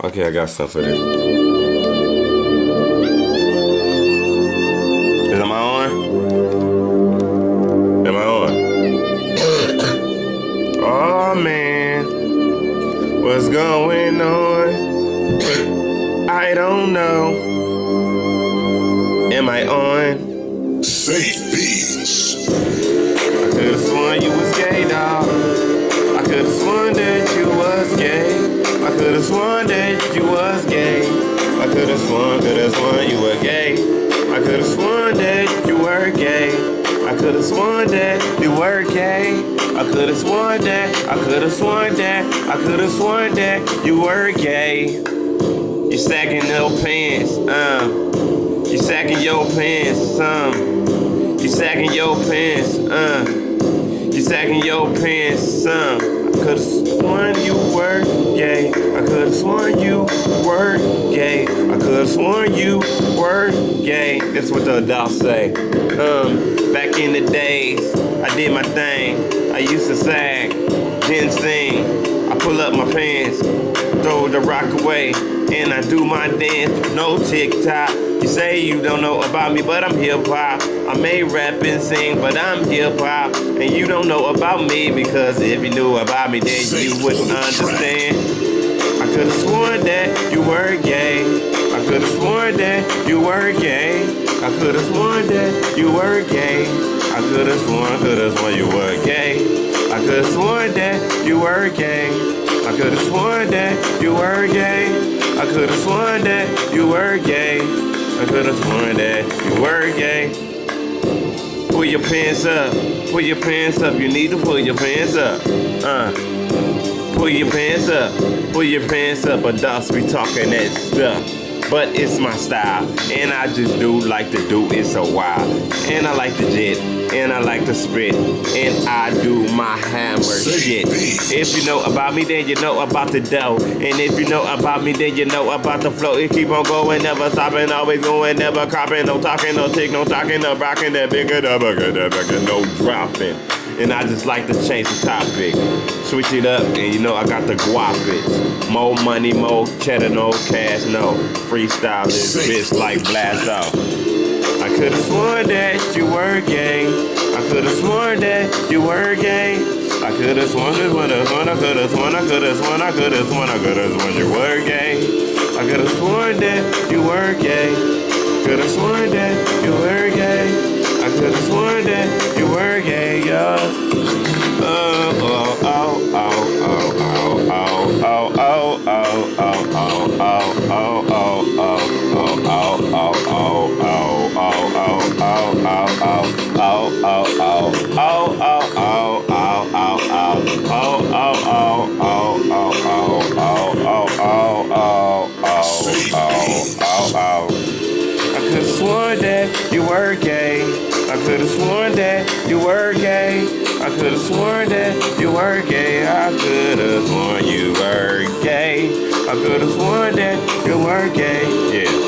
Okay, I got stuff for this. Am I on? Am I on? Oh man, what's going on? I don't know. Am I on? Safe Beats. I could've sworn you was gay, dawg. I could've sworn that you was gay. I could've sworn that you was gay. I could've sworn you were gay. I could've sworn that you were gay. I could've sworn that you were gay. I could've sworn that. I could've sworn that. I could've sworn that you were gay. You sagging your pants, You sagging your pants, You sagging your pants, You sagging your pants, I could've sworn you were gay. I could've sworn you were gay. I could've sworn you were gay. That's what the adults say. Back in the days, I did my thing. I used to sag, then sing. I pull up my pants, throw the rock away, and I do my dance. No TikTok. You say you don't know about me, but I'm hip-hop. I may rap and sing, but I'm hip-hop. And you don't know about me, because if you knew about me, then you wouldn't understand. I could've sworn that you were gay. I could've sworn that you were gay. I could've sworn that you were gay. I could've sworn you were gay. I could've sworn that you were gay. I could've sworn that you were gay. I could've sworn that you were gay. I could've sworn that you were gay. Pull your pants up. Pull your pants up. You need to pull your pants up. Pull your pants up. Pull your pants up. Adults be talking that stuff. But it's my style, and I just do like to do it so wild. And I like to jet, and I like to spit, and I do my hammer shit. If you know about me, then you know about the dough. And if you know about me, then you know about the flow. It keep on going, never stopping, always going, never cropping. No talking, no tick, no talking, no rocking, that bigger, no dropping. And I just like to change the topic. Switch it up, and you know I got the guap it. More money, more cheddar, no cash, no. Freestyle this bitch like blast off. I could've sworn that you were gay. I could've sworn that you were gay. I could've sworn, you were gay. I could've sworn that you were gay. Could've sworn that you were gay. I could've sworn that you were gay, yo. I could've sworn that you were gay. I could've sworn that you were gay. I could've sworn that you were gay. I could've sworn you were gay. I could've sworn that you were gay. Yeah.